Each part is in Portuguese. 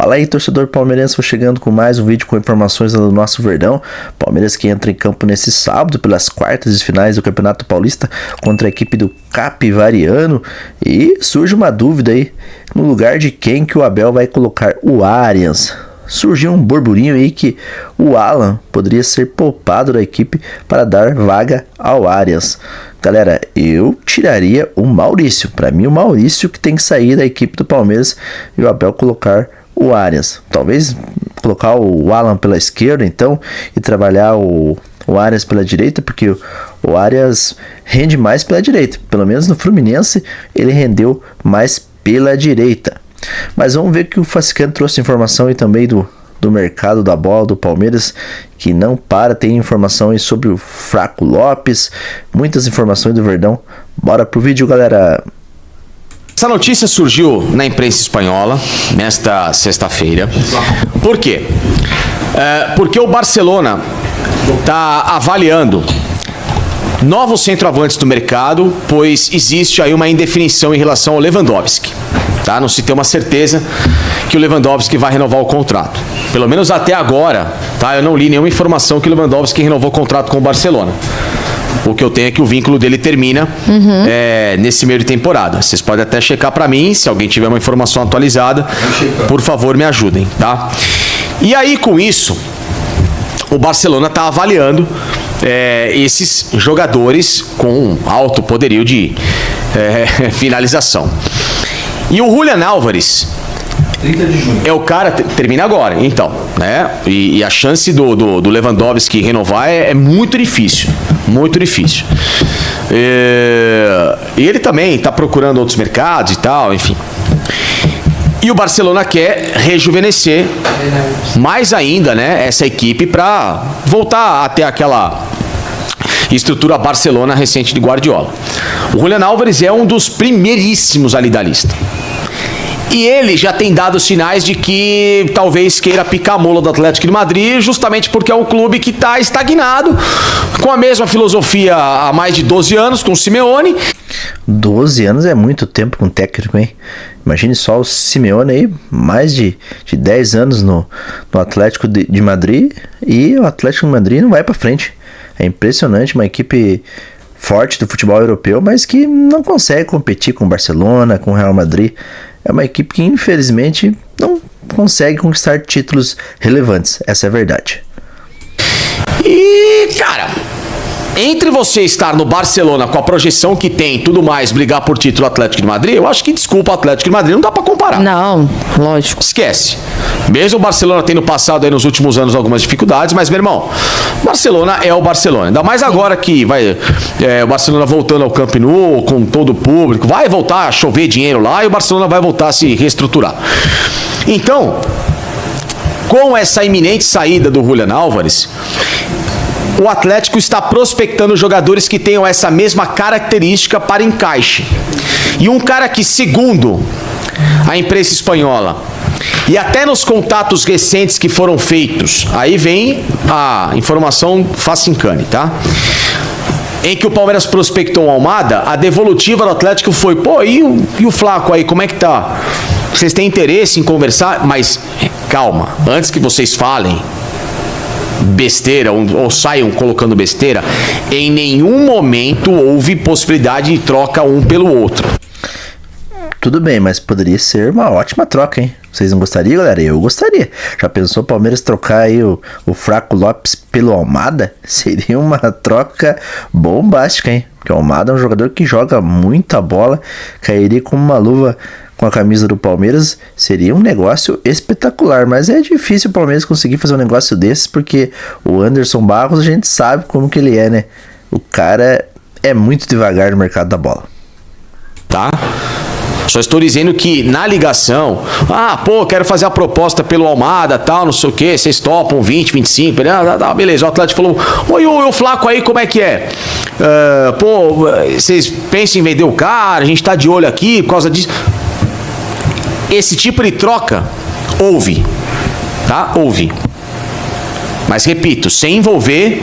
Fala aí, torcedor palmeirense, vou chegando com mais um vídeo com informações do nosso Verdão. Palmeiras que entra em campo nesse sábado pelas quartas de finais do Campeonato Paulista contra a equipe do Capivariano. E surge uma dúvida aí, no lugar de quem que o Abel vai colocar o Arias. Surgiu um burburinho aí que o Alan poderia ser poupado da equipe para dar vaga ao Arias. Galera, eu tiraria o Maurício. Para mim, o Maurício que tem que sair da equipe do Palmeiras e o Abel colocar o Arias. Talvez colocar o Alan pela esquerda, então, e trabalhar o Arias pela direita, porque o Arias rende mais pela direita. Pelo menos no Fluminense, ele rendeu mais pela direita. Mas vamos ver que o Fascicano trouxe informação aí também do mercado da bola do Palmeiras, que não para, tem informação aí sobre o Flaco Lopes, muitas informações do Verdão. Bora pro vídeo, galera. Essa notícia surgiu na imprensa espanhola nesta sexta-feira. Por quê? Porque o Barcelona está avaliando novos centroavantes do mercado, pois existe aí uma indefinição em relação ao Lewandowski. Tá? Não se tem uma certeza que o Lewandowski vai renovar o contrato. Pelo menos até agora, tá? Eu não li nenhuma informação que o Lewandowski renovou o contrato com o Barcelona. O que eu tenho é que o vínculo dele termina nesse meio de temporada. Vocês podem até checar para mim, se alguém tiver uma informação atualizada, por favor me ajudem, tá? E aí com isso, o Barcelona está avaliando esses jogadores com alto poderio de finalização. E o Julián Álvares é o cara, termina agora, então, né? E a chance do Lewandowski renovar é muito difícil, muito difícil. E ele também está procurando outros mercados e tal, enfim. E o Barcelona quer rejuvenescer mais ainda, né, essa equipe para voltar a ter aquela estrutura Barcelona recente de Guardiola. O Julián Álvares é um dos primeiríssimos ali da lista. E ele já tem dado sinais de que talvez queira picar a mola do Atlético de Madrid, justamente porque é um clube que está estagnado, com a mesma filosofia há mais de 12 anos, com o Simeone. 12 anos é muito tempo com técnico, hein? Imagine só o Simeone aí, mais de 10 anos no Atlético de Madrid, e o Atlético de Madrid não vai para frente. É impressionante, uma equipe forte do futebol europeu, mas que não consegue competir com o Barcelona, com o Real Madrid. É uma equipe que infelizmente não consegue conquistar títulos relevantes, essa é a verdade. E, cara, entre você estar no Barcelona com a projeção que tem e tudo mais, brigar por título Atlético de Madrid, eu acho que, desculpa, o Atlético de Madrid não dá pra comparar. Não, lógico. Esquece. Mesmo o Barcelona tendo passado aí nos últimos anos algumas dificuldades, mas, meu irmão, Barcelona é o Barcelona. Ainda mais agora que vai o Barcelona voltando ao Camp Nou, com todo o público, vai voltar a chover dinheiro lá e o Barcelona vai voltar a se reestruturar. Então, com essa iminente saída do Julián Álvares, o Atlético está prospectando jogadores que tenham essa mesma característica para encaixe. E um cara que, segundo a imprensa espanhola, e até nos contatos recentes que foram feitos, aí vem a informação Fascicano, tá? Em que o Palmeiras prospectou o Almada, a devolutiva do Atlético foi: pô, e o Flaco aí, como é que tá? Vocês têm interesse em conversar? Mas calma, antes que vocês falem besteira ou saiam colocando besteira, em nenhum momento houve possibilidade de troca um pelo outro. Tudo bem, mas poderia ser uma ótima troca, hein? Vocês não gostariam, galera? Eu gostaria. Já pensou o Palmeiras trocar aí o Flaco Lopes pelo Almada? Seria uma troca bombástica, hein? Porque o Almada é um jogador que joga muita bola, cairia como uma luva com a camisa do Palmeiras, seria um negócio espetacular, mas é difícil o Palmeiras conseguir fazer um negócio desses, porque o Anderson Barros, a gente sabe como que ele é, né? O cara é muito devagar no mercado da bola. Tá? Só estou dizendo que na ligação, quero fazer a proposta pelo Almada, tal, não sei o que, vocês topam 20, 25, beleza, o Atlético falou: oi, o Flaco aí, como é que é? Vocês pensam em vender o cara, a gente tá de olho aqui por causa disso. Esse tipo de troca houve, tá? Houve. Mas repito, sem envolver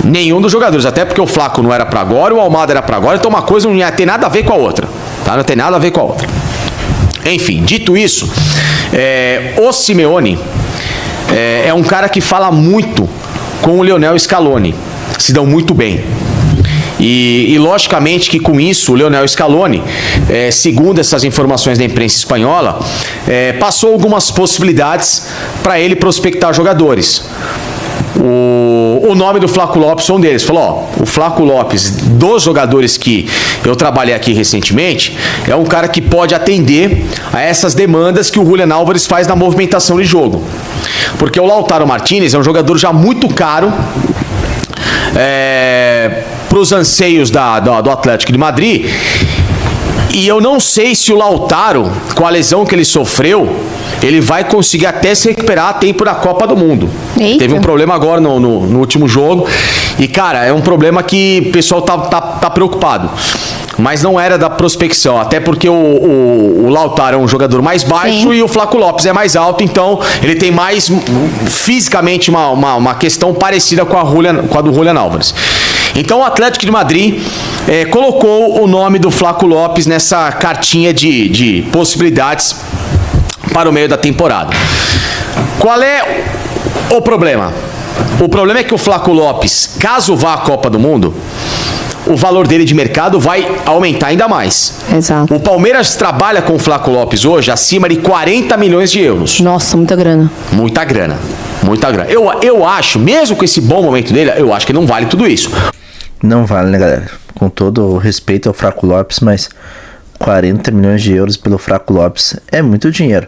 nenhum dos jogadores, até porque o Flaco não era pra agora e o Almada era pra agora, então uma coisa não ia ter nada a ver com a outra, tá? Não tem nada a ver com a outra. Enfim, dito isso, O Simeone é um cara que fala muito com o Lionel Scaloni, se dão muito bem. E logicamente que com isso o Lionel Scaloni, segundo essas informações da imprensa espanhola, passou algumas possibilidades para ele prospectar jogadores. O nome do Flaco Lopes é um deles. Falou, o Flaco Lopes, dos jogadores que eu trabalhei aqui recentemente, é um cara que pode atender a essas demandas que o Julián Álvares faz na movimentação de jogo. Porque o Lautaro Martínez é um jogador já muito caro para os anseios do Atlético de Madrid. E eu não sei se o Lautaro, com a lesão que ele sofreu, ele vai conseguir até se recuperar a tempo da Copa do Mundo. Eita. Teve um problema agora no último jogo. E, cara, é um problema que o pessoal tá preocupado. Mas não era da prospecção, até porque o Lautaro é um jogador mais baixo. Sim. E o Flaco Lopes é mais alto, então ele tem mais fisicamente uma questão parecida com a do Julián Álvares. Então o Atlético de Madrid colocou o nome do Flaco Lopes nessa cartinha de possibilidades para o meio da temporada. Qual é o problema? O problema é que o Flaco Lopes, caso vá à Copa do Mundo, o valor dele de mercado vai aumentar ainda mais. Exato. O Palmeiras trabalha com o Flaco Lopes hoje acima de 40 milhões de euros. Nossa, muita grana. Muita grana. Muita grana. Eu acho, mesmo com esse bom momento dele, eu acho que não vale tudo isso. Não vale, né, galera? Com todo o respeito ao Flaco Lopes, mas 40 milhões de euros pelo Flaco Lopes é muito dinheiro.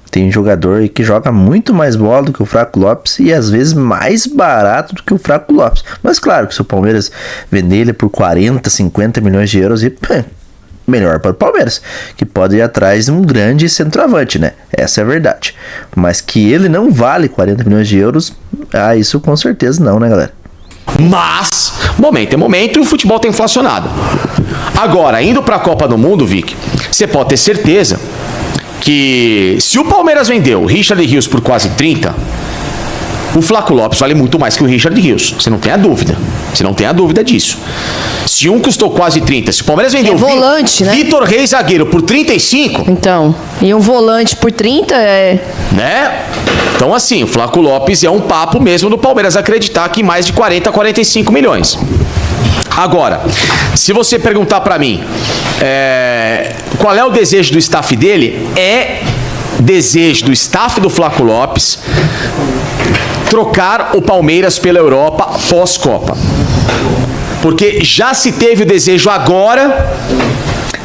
Tem jogador aí que joga muito mais bola do que o Flaco Lopes e às vezes mais barato do que o Flaco Lopes. Mas claro que se o Palmeiras vender ele por 40, 50 milhões de euros, melhor para o Palmeiras, que pode ir atrás de um grande centroavante, né? Essa é a verdade. Mas que ele não vale 40 milhões de euros, isso com certeza não, né, galera? Mas, momento é momento e o futebol tá inflacionado. Agora, indo para a Copa do Mundo, Vic, você pode ter certeza que se o Palmeiras vendeu o Richard Rios por quase 30, o Flaco Lopes vale muito mais que o Richard Rios. Você não tem a dúvida. Você não tem a dúvida disso. Se um custou quase 30, se o Palmeiras vendeu volante, né? Vitor Reis zagueiro por 35... Então, e um volante por 30 é... Né? Então assim, o Flaco Lopes é um papo mesmo do Palmeiras acreditar que mais de 40 a 45 milhões. Agora, se você perguntar pra mim qual é o desejo do staff dele, é desejo do staff do Flaco Lopes trocar o Palmeiras pela Europa pós-Copa. Porque já se teve o desejo agora,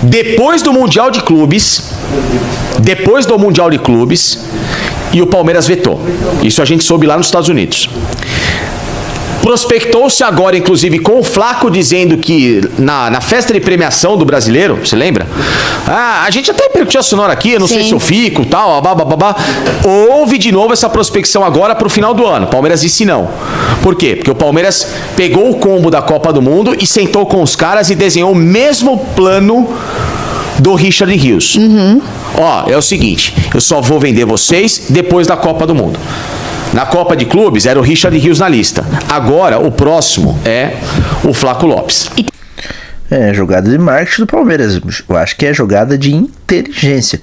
depois do Mundial de Clubes, e o Palmeiras vetou. Isso a gente soube lá nos Estados Unidos. Prospectou-se agora, inclusive, com o Flaco dizendo que na festa de premiação do Brasileiro, você lembra? A gente até percutiu a sonora aqui, eu não sei se eu fico, tal, babá. Houve de novo essa prospecção agora pro final do ano. O Palmeiras disse não. Por quê? Porque o Palmeiras pegou o combo da Copa do Mundo e sentou com os caras e desenhou o mesmo plano do Richard Rios. É o seguinte, eu só vou vender vocês depois da Copa do Mundo. Na Copa de Clubes era o Richard Rios na lista. Agora o próximo é o Flaco Lopes. Jogada de marketing do Palmeiras. Eu acho que é jogada de inteligência.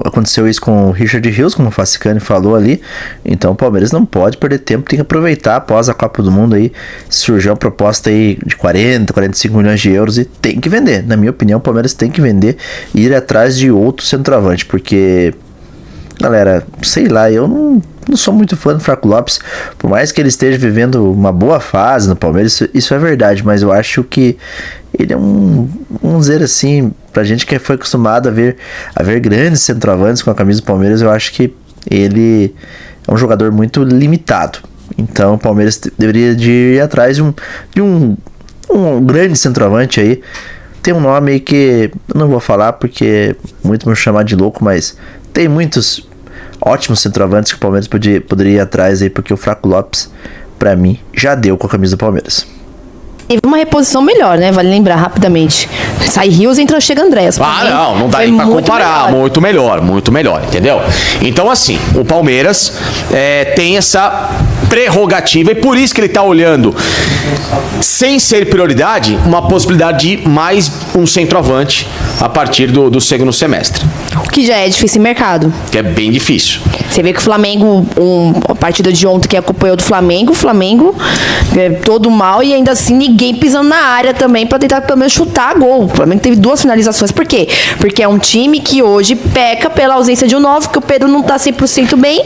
Aconteceu isso com o Richard Rios, como o Facicani falou ali. Então o Palmeiras não pode perder tempo, tem que aproveitar após a Copa do Mundo aí. Surgiu uma proposta aí de 40, 45 milhões de euros e tem que vender. Na minha opinião, o Palmeiras tem que vender e ir atrás de outro centroavante, porque, galera, sei lá, eu não sou muito fã do Flaco Lopes, por mais que ele esteja vivendo uma boa fase no Palmeiras, isso é verdade, mas eu acho que ele é vamos dizer assim, pra gente que foi acostumado a ver grandes centroavantes com a camisa do Palmeiras, eu acho que ele é um jogador muito limitado. Então o Palmeiras deveria de ir atrás de um grande centroavante aí. Tem um nome aí que eu não vou falar porque muitos vão chamar de louco, mas tem muitos ótimos centroavantes que o Palmeiras poderia ir atrás aí, porque o Flaco Lopes, pra mim, já deu com a camisa do Palmeiras. Teve uma reposição melhor, né? Vale lembrar rapidamente. Sai Rios, entrou, chega Andrés. Não dá nem pra comparar. Muito melhor, entendeu? Então, assim, o Palmeiras tem essa prerrogativa, e por isso que ele está olhando, sem ser prioridade, uma possibilidade de mais um centroavante a partir do segundo semestre. O que já é difícil em mercado. Que é bem difícil. Você vê que o Flamengo, a partida de ontem que acompanhou do Flamengo, o Flamengo é todo mal e ainda assim ninguém pisando na área também pra tentar pelo menos chutar gol. O Flamengo teve 2 finalizações. Por quê? Porque é um time que hoje peca pela ausência de um 9, porque o Pedro não tá 100% bem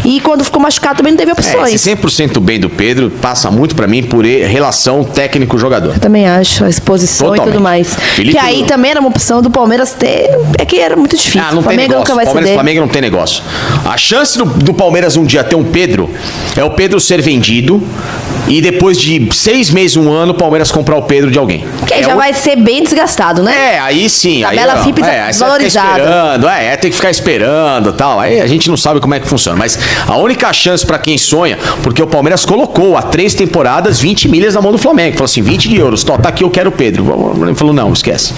e quando ficou machucado também não teve opções. Esse 100% bem do Pedro passa muito pra mim por relação técnico-jogador. Eu também acho, a exposição Totalmente. e tudo mais. Felipe, que aí também era uma opção do Palmeiras ter, é que era muito difícil. Não o tem Flamengo negócio. nunca vai Palmeiras, ceder. Flamengo não tem negócio. A chance do Palmeiras um dia ter um Pedro é o Pedro ser vendido e depois de 6 meses, 1 ano, o Palmeiras comprar o Pedro de alguém. Que aí já vai ser bem desgastado, né? Aí sim. Tabela FIP aí você vai ficar desvalorizada. esperando, tem que ficar esperando e tal. Aí a gente não sabe como é que funciona. Mas a única chance pra quem sonha, porque o Palmeiras colocou há 3 temporadas 20 milhas na mão do Flamengo. Falou assim, 20 euros. Tá aqui, eu quero o Pedro. Ele falou, não, esquece.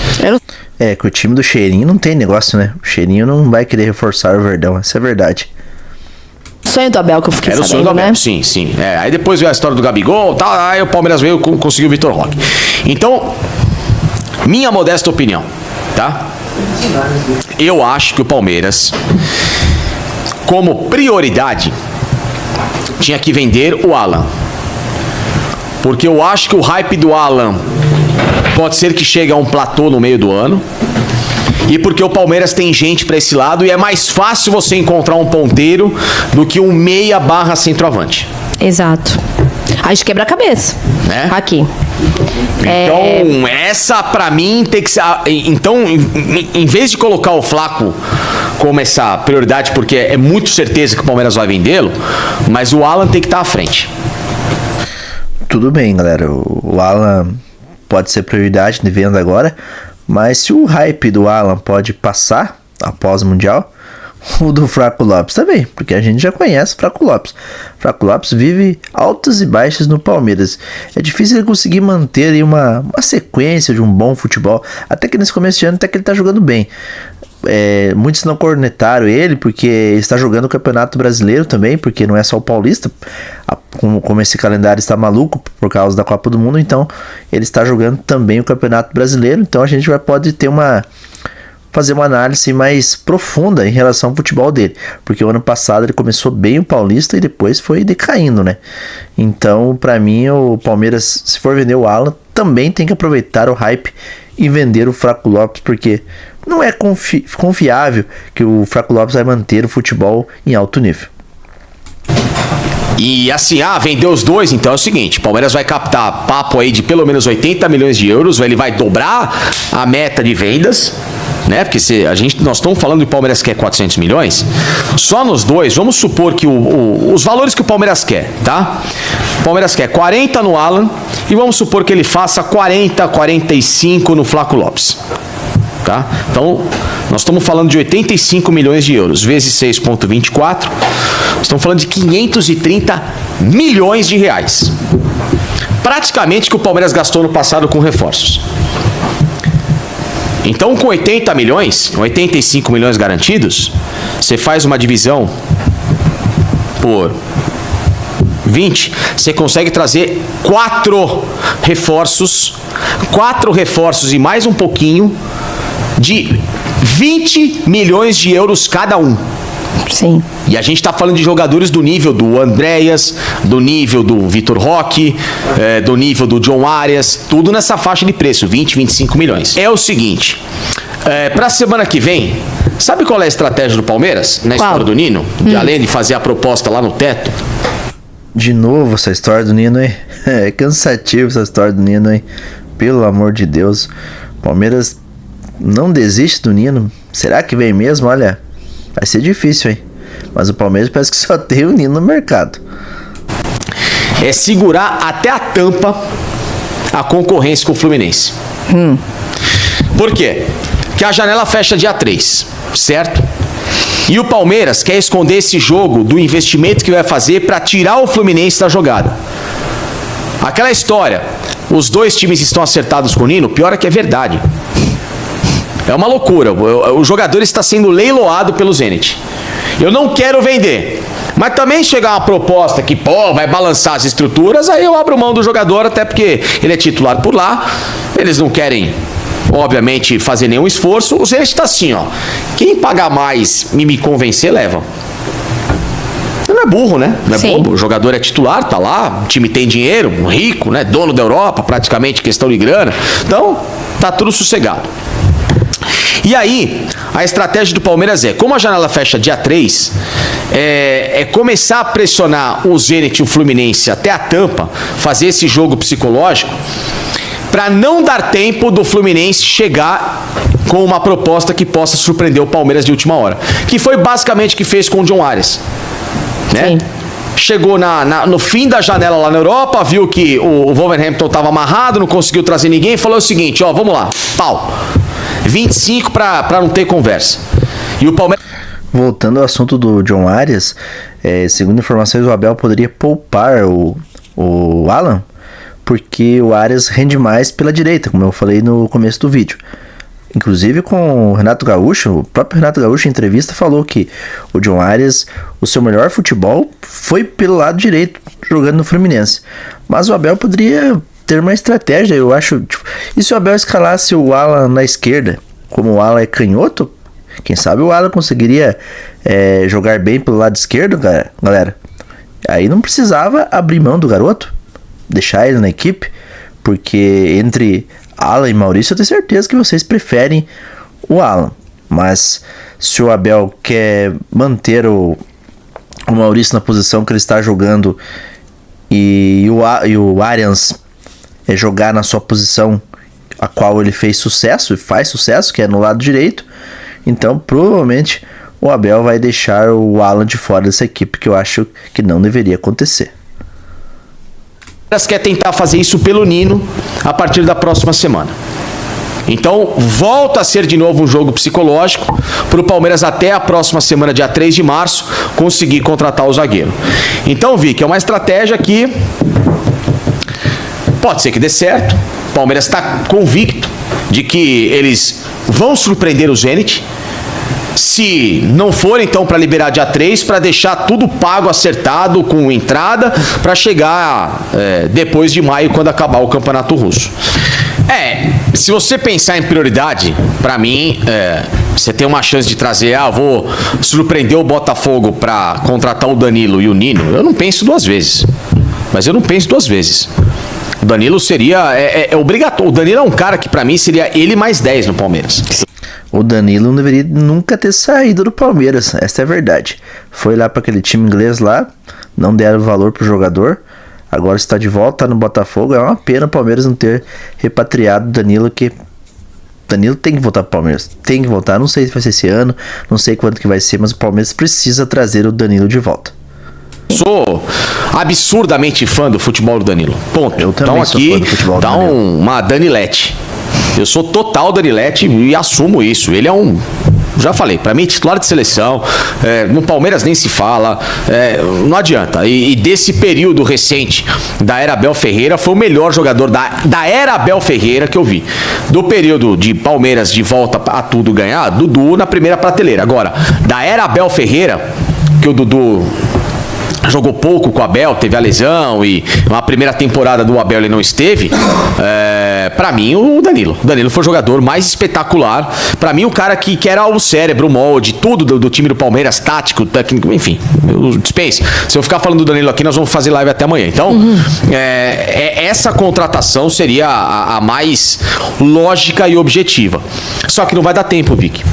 É, que o time do Cheirinho não tem negócio, né? O Cheirinho não vai querer reforçar o Verdão, essa é a verdade. Sonho do Abel que eu fiquei Era o sonho sabendo, do Abel, né? sim. Aí depois veio a história do Gabigol, tal, aí o Palmeiras veio e conseguiu o Vitor Roque. Então, minha modesta opinião, tá? Eu acho que o Palmeiras, como prioridade, tinha que vender o Alan. Porque eu acho que o hype do Alan pode ser que chegue a um platô no meio do ano. E porque o Palmeiras tem gente pra esse lado e é mais fácil você encontrar um ponteiro do que um meia / centroavante. Exato. A gente quebra a cabeça. Né? Aqui. Então, essa pra mim tem que ser. Então, em vez de colocar o Flaco como essa prioridade, porque é muito certeza que o Palmeiras vai vendê-lo, mas o Alan tem que estar à frente. Tudo bem, galera. O Alan pode ser prioridade de venda agora, mas se o hype do Alan pode passar após o Mundial, o do Flaco Lopes também, porque a gente já conhece o Flaco Lopes. O Flaco Lopes vive altas e baixas no Palmeiras. É difícil ele conseguir manter aí uma sequência de um bom futebol, até que nesse começo de ano até que ele tá jogando bem. Muitos não cornetaram ele porque ele está jogando o Campeonato Brasileiro também, porque não é só o Paulista, como esse calendário está maluco por causa da Copa do Mundo, então ele está jogando também o Campeonato Brasileiro, então a gente pode fazer uma análise mais profunda em relação ao futebol dele, porque o ano passado ele começou bem o Paulista e depois foi decaindo, né? Então, para mim, o Palmeiras, se for vender o Alan, também tem que aproveitar o hype e vender o Flaco Lopes, porque não é confiável que o Flaco Lopes vai manter o futebol em alto nível. E assim, vender os dois, então é o seguinte, o Palmeiras vai captar papo aí de pelo menos 80 milhões de euros, ele vai dobrar a meta de vendas, né? Porque nós estamos falando de Palmeiras que quer 400 milhões, só nos dois, vamos supor que os valores que o Palmeiras quer, tá? O Palmeiras quer 40 no Alan e vamos supor que ele faça 40, 45 no Flaco Lopes. Tá? Então, nós estamos falando de 85 milhões de euros, vezes 6,24, estamos falando de 530 milhões de reais. Praticamente que o Palmeiras gastou no passado com reforços. Então, com 80 milhões, 85 milhões garantidos, você faz uma divisão por 20, você consegue trazer 4 reforços e mais um pouquinho, de 20 milhões de euros cada um. Sim. E a gente tá falando de jogadores do nível do Andréas, do nível do Vitor Roque, do nível do John Arias, tudo nessa faixa de preço, 20, 25 milhões. É o seguinte, pra semana que vem, sabe qual é a estratégia do Palmeiras na história do Nino? Além de fazer a proposta lá no teto? De novo essa história do Nino, hein? É cansativo essa história do Nino, hein? Pelo amor de Deus. Palmeiras não desiste do Nino. Será que vem mesmo? Olha, vai ser difícil, hein? Mas o Palmeiras parece que só tem o Nino no mercado. É segurar até a tampa a concorrência com o Fluminense. Por quê? Porque a janela fecha dia 3, certo? E o Palmeiras quer esconder esse jogo do investimento que vai fazer para tirar o Fluminense da jogada. Aquela história, os dois times estão acertados com o Nino, pior é que é verdade. É uma loucura. O jogador está sendo leiloado pelo Zenit. eu não quero vender. Mas também chegar uma proposta que, vai balançar as estruturas, aí eu abro mão do jogador, até porque ele é titular por lá, eles não querem, obviamente, fazer nenhum esforço. O Zenit tá assim, ó, quem pagar mais e me convencer, leva. Não é burro, né? Não é bobo. O jogador é titular, tá lá, o time tem dinheiro, rico, né? Dono da Europa, praticamente, questão de grana. Então, tá tudo sossegado. E aí, a estratégia do Palmeiras como a janela fecha dia 3, é começar a pressionar o Zenit e o Fluminense até a tampa, fazer esse jogo psicológico, para não dar tempo do Fluminense chegar com uma proposta que possa surpreender o Palmeiras de última hora. Que foi basicamente o que fez com o John Arias. Né? Sim. Chegou no fim da janela lá na Europa, viu que o Wolverhampton estava amarrado, não conseguiu trazer ninguém, e falou o seguinte, vamos lá, pau, 25 para não ter conversa. E o Palmeiras... Voltando ao assunto do John Arias, segundo informações, o Abel poderia poupar o Alan, porque o Arias rende mais pela direita, como eu falei no começo do vídeo. Inclusive com o Renato Gaúcho, o próprio Renato Gaúcho em entrevista falou que o John Arias, o seu melhor futebol foi pelo lado direito, jogando no Fluminense. Mas o Abel poderia ter uma estratégia, eu acho. E se o Abel escalasse o Alan na esquerda, como o Alan é canhoto, quem sabe o Alan conseguiria jogar bem pelo lado esquerdo, galera. Aí não precisava abrir mão do garoto, deixar ele na equipe, porque entre Alan e Maurício, eu tenho certeza que vocês preferem o Alan. Mas se o Abel quer manter o Maurício na posição que ele está jogando e o Arians jogar na sua posição a qual ele fez sucesso e faz sucesso, que é no lado direito, então provavelmente o Abel vai deixar o Alan de fora dessa equipe, que eu acho que não deveria acontecer. Quer tentar fazer isso pelo Nino a partir da próxima semana. Então, volta a ser de novo um jogo psicológico para o Palmeiras até a próxima semana, dia 3 de março, conseguir contratar o zagueiro. Então, Vic, é uma estratégia que pode ser que dê certo. O Palmeiras está convicto de que eles vão surpreender o Zenit. Se não for, então, para liberar dia 3, para deixar tudo pago, acertado, com entrada, para chegar depois de maio, quando acabar o Campeonato Russo. Se você pensar em prioridade, para mim, você tem uma chance de trazer, vou surpreender o Botafogo para contratar o Danilo e o Nino, eu não penso duas vezes. Mas eu não penso duas vezes. O Danilo seria, obrigatório. O Danilo é um cara que, para mim, seria ele mais 10 no Palmeiras. O Danilo não deveria nunca ter saído do Palmeiras, essa é a verdade. Foi lá para aquele time inglês lá, não deram valor pro jogador, agora está de volta no Botafogo. É uma pena o Palmeiras não ter repatriado o Danilo, que Danilo tem que voltar pro Palmeiras, tem que voltar, não sei se vai ser esse ano, não sei quanto que vai ser, mas o Palmeiras precisa trazer o Danilo de volta. Sou absurdamente fã do futebol do Danilo, ponto. Eu também então sou aqui fã do futebol dá do Danilo. uma Danilete. Eu sou total Danilete e assumo isso. Ele é já falei, pra mim titular de seleção, no Palmeiras nem se fala, não adianta. E desse período recente da era Abel Ferreira, foi o melhor jogador da era Abel Ferreira que eu vi. Do período de Palmeiras de volta a tudo ganhar, Dudu na primeira prateleira. Agora, da era Abel Ferreira, que o Dudu jogou pouco com o Abel, teve a lesão e na primeira temporada do Abel ele não esteve. Pra mim, o Danilo foi o jogador mais espetacular. Pra mim, o cara que era o cérebro, o molde, tudo do time do Palmeiras, tático, técnico, enfim, eu dispense. Se eu ficar falando do Danilo aqui, nós vamos fazer live até amanhã. Então, essa contratação seria a mais lógica e objetiva. Só que não vai dar tempo, Vic.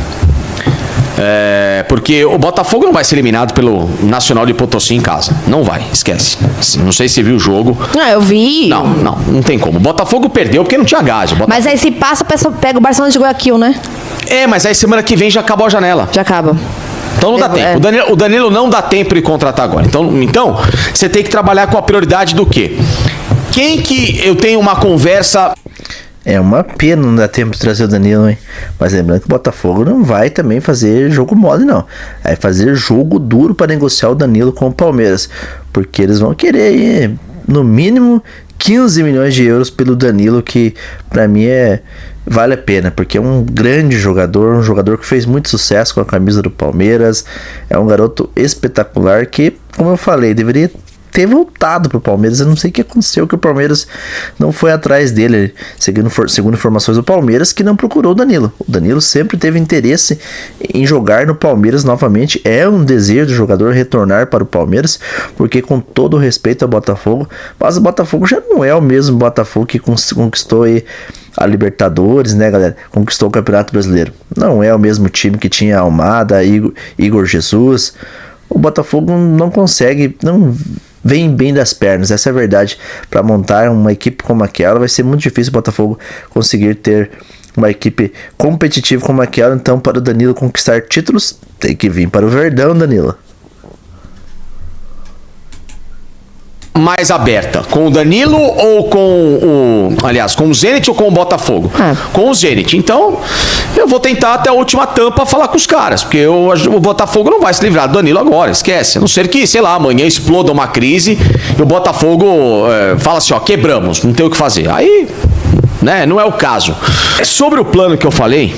Porque o Botafogo não vai ser eliminado pelo Nacional de Potosí em casa. Não vai, esquece. Não sei se você viu o jogo. Eu vi. Não tem como. O Botafogo perdeu porque não tinha gás. Mas aí se passa, pega o Barcelona de Guayaquil, né? Mas aí semana que vem já acabou a janela. Já acaba. Então não dá tempo. O Danilo não dá tempo de contratar agora. Então você tem que trabalhar com a prioridade do quê? Quem que eu tenho uma conversa... É uma pena não dar tempo de trazer o Danilo, hein? Mas lembrando que o Botafogo não vai também fazer jogo mole, não. Vai fazer jogo duro para negociar o Danilo com o Palmeiras. Porque eles vão querer, no mínimo, 15 milhões de euros pelo Danilo, que para mim é vale a pena, porque é um grande jogador, um jogador que fez muito sucesso com a camisa do Palmeiras, é um garoto espetacular que, como eu falei, deveria ter voltado pro Palmeiras. Eu não sei o que aconteceu, que o Palmeiras não foi atrás dele, segundo informações do Palmeiras, que não procurou o Danilo. O Danilo sempre teve interesse em jogar no Palmeiras novamente, é um desejo do jogador retornar para o Palmeiras, porque com todo o respeito ao Botafogo, mas o Botafogo já não é o mesmo Botafogo que conquistou aí a Libertadores, né, galera? Conquistou o Campeonato Brasileiro. Não é o mesmo time que tinha Almada, Igor Jesus. O Botafogo não consegue, não vem bem das pernas, essa é a verdade. Para montar uma equipe como aquela, vai ser muito difícil o Botafogo conseguir ter uma equipe competitiva como aquela. Então, para o Danilo conquistar títulos, tem que vir para o Verdão, Danilo. Mais aberta, com o Danilo ou com com o Zenit ou com o Botafogo? Com o Zenit. Então, eu vou tentar até a última tampa falar com os caras, porque o Botafogo não vai se livrar do Danilo agora, esquece. A não ser que, sei lá, amanhã exploda uma crise e o Botafogo fala assim, ó, quebramos, não tem o que fazer. Aí, né, não é o caso. Sobre o plano que eu falei,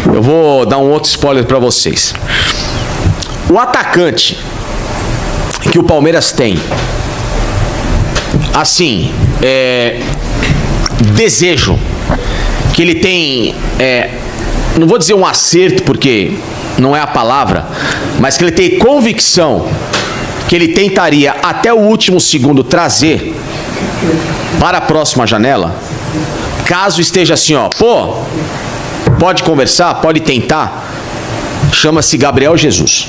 eu vou dar um outro spoiler pra vocês. O atacante que o Palmeiras tem, assim, desejo, que ele tem, não vou dizer um acerto porque não é a palavra, mas que ele tem convicção que ele tentaria até o último segundo trazer para a próxima janela, caso esteja assim, ó, pô, pode conversar, pode tentar, chama-se Gabriel Jesus.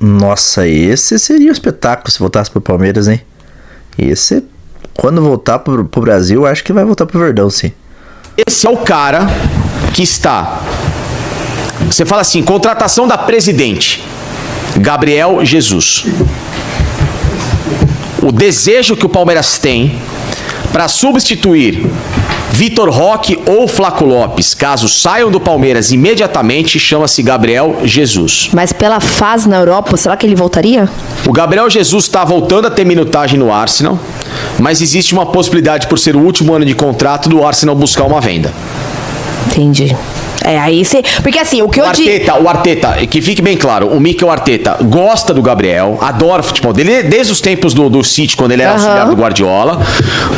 Nossa, esse seria um espetáculo se voltasse pro Palmeiras, hein? Esse, quando voltar pro Brasil, acho que vai voltar pro Verdão, sim. Esse é o cara que está... Você fala assim, contratação da presidente, Gabriel Jesus. O desejo que o Palmeiras tem para substituir Vitor Roque ou Flaco Lopes, caso saiam do Palmeiras imediatamente, chama-se Gabriel Jesus. Mas pela fase na Europa, será que ele voltaria? O Gabriel Jesus está voltando a ter minutagem no Arsenal, mas existe uma possibilidade, por ser o último ano de contrato, do Arsenal buscar uma venda. Entendi. Aí você... Porque assim, o que eu digo... O Arteta, que fique bem claro, o Mikel Arteta gosta do Gabriel, adora o futebol dele, desde os tempos do City, quando ele era auxiliar do Guardiola,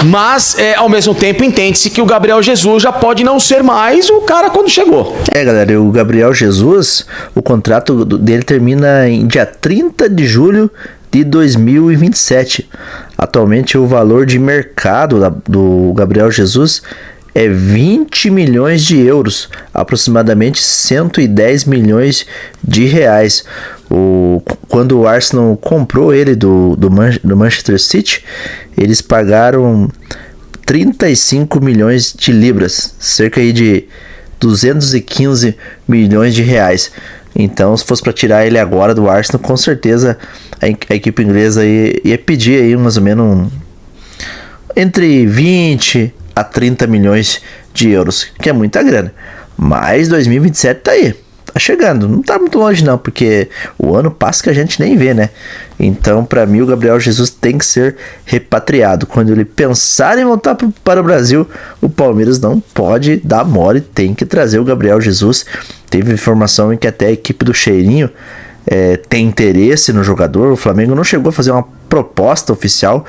mas, ao mesmo tempo, entende-se que o Gabriel Jesus já pode não ser mais o cara quando chegou. Galera, o Gabriel Jesus, o contrato dele termina em dia 30 de julho de 2027. Atualmente, o valor de mercado do Gabriel Jesus é 20 milhões de euros, aproximadamente 110 milhões de reais. Quando o Arsenal comprou ele do Manchester City, eles pagaram 35 milhões de libras, cerca aí de 215 milhões de reais. Então, se fosse para tirar ele agora do Arsenal, com certeza a equipe inglesa ia pedir aí mais ou menos entre 20 a 30 milhões de euros, que é muita grana. Mas 2027 tá aí, tá chegando, não tá muito longe não, porque o ano passa que a gente nem vê, né? Então, para mim, o Gabriel Jesus tem que ser repatriado. Quando ele pensar em voltar para o Brasil, o Palmeiras não pode dar mole, tem que trazer o Gabriel Jesus. Teve informação em que até a equipe do Cheirinho tem interesse no jogador. O Flamengo não chegou a fazer uma proposta oficial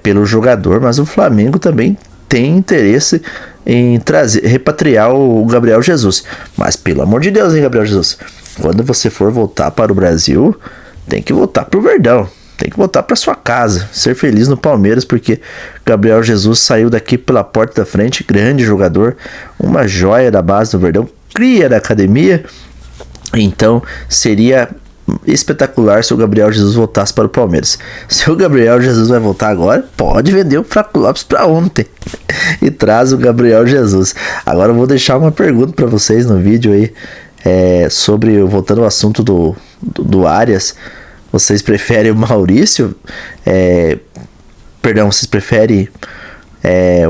pelo jogador, mas o Flamengo também tem interesse em repatriar o Gabriel Jesus. Mas pelo amor de Deus, hein, Gabriel Jesus, quando você for voltar para o Brasil, tem que voltar pro Verdão, tem que voltar para sua casa, ser feliz no Palmeiras, porque Gabriel Jesus saiu daqui pela porta da frente, grande jogador, uma joia da base do Verdão, cria da academia. Então seria espetacular se o Gabriel Jesus voltasse para o Palmeiras. Se o Gabriel Jesus vai voltar agora, pode vender o Flaco Lopes para ontem e traz o Gabriel Jesus. Agora eu vou deixar uma pergunta para vocês no vídeo aí, sobre, voltando ao assunto do Arias. Vocês preferem o Maurício? Vocês preferem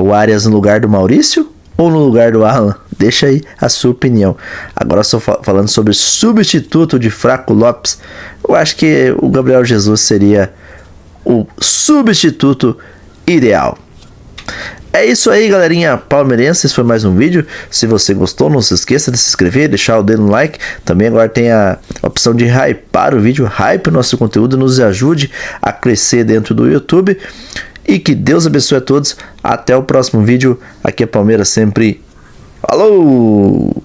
o Arias no lugar do Maurício ou no lugar do Alan? Deixa aí a sua opinião. Agora estou falando sobre substituto de Flaco Lopes. Eu acho que o Gabriel Jesus seria o substituto ideal. É isso aí, galerinha palmeirense, esse foi mais um vídeo. Se você gostou, não se esqueça de se inscrever, deixar o dedo no like. Também agora tem a opção de hypar o vídeo, hype o nosso conteúdo, nos ajude a crescer dentro do YouTube. E que Deus abençoe a todos. Até o próximo vídeo. Aqui é Palmeiras sempre. Falou!